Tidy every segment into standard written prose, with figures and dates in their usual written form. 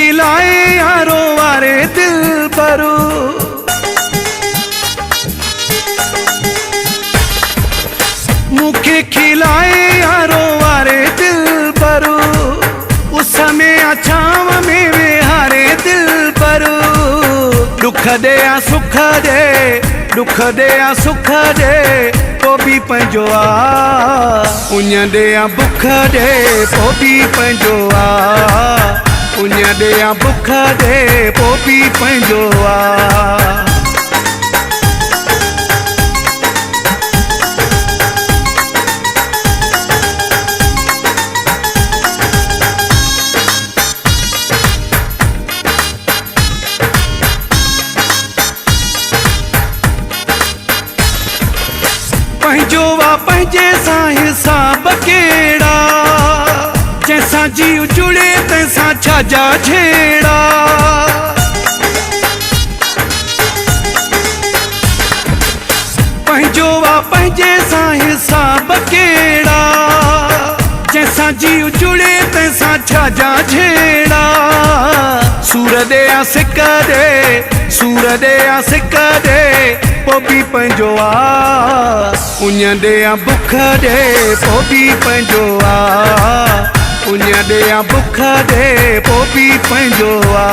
खिलाए यारो वारे दिल परो मुखे खिलाए यारो वारे दिल परो उस में छाव में विहारे दिल परो दुख दे या सुख दे दुख दे या सुख दे पो भी पंहिंजो आ उञ दे या बुख दे पो भी पंहिंजो आ उञ दे या बुख दे पो भी पंहिंजो आ पंहिंजो वा पंहिंजे सां हिसाब कहिड़ा जंहिंसां जी जुड़े तंहिंसां छाजा छेड़ा पंहिंजो वा पंहिंजे सां हिसाब कहिड़ा जंहिंसां जी जुड़े तंहिंसां छाजा छेड़ा सूर दे या सिक दे सूर दे या सिक दे पो भी पंहिंजो आ उञ दे या बुख दे पो भी पंहिंजो आ उञ दे या बुख दे पो भी पंहिंजो आ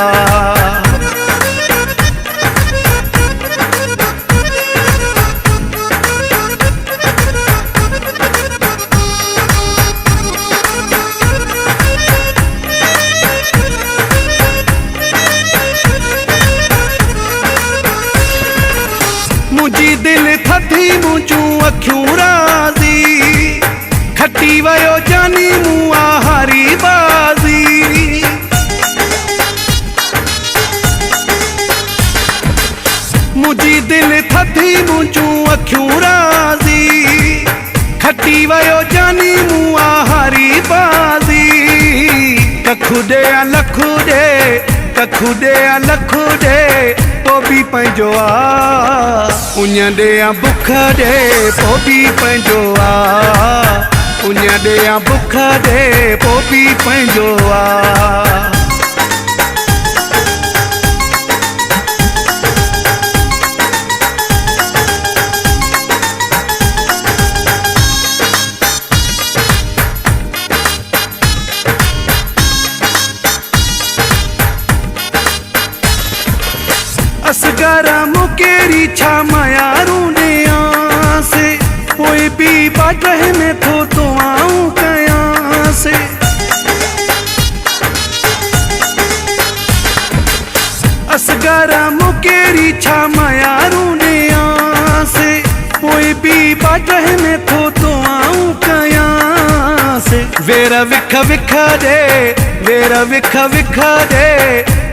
मुंहिंजी दिल थधी मुंहिंजूं अखियूं राज़ी खटी वियो जानी मूं हारी बाज़ी मुंहिंजी दिल थधी मुंहिंजूं अखियूं राज़ी खटी वियो जानी मूं हारी बाज़ी कखु दे या लखु दे कखु दे या लखु दे पो भी पंहिंजो आ उञ दे या बुख दे पो भी पंहिंजो आ उञ दे या बुख दे पो भी पंहिंजो आ असगरा मुकेरी छा मायारू ने से कोई भी बात में थो तो आऊं कयां से असगरा मुकेरी छा मायारू ने से कोई भी बात में थो तो आऊं कयां से वेर विख विख दे वेर विख विख दे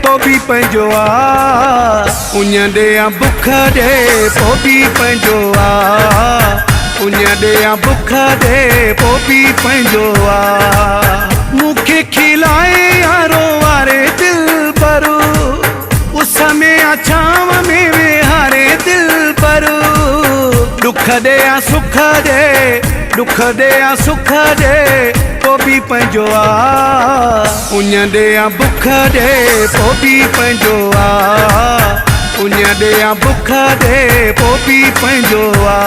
पो भी पंहिंजो आ उञ दे या बुख दे पो भी पंहिंजो आ उञ दे या बुख दे पो भी पंहिंजो आ मुखे खिलाए यारो वारे दिल परो उस में छाव में विहारे दिल परो दुख दे या सुख दे दुख दे या सुख दे पो भी पंहिंजो आ उञ दे या बुख दे पो भी पंहिंजो आ उञ दे या बुख दे पो भी पंहिंजो आ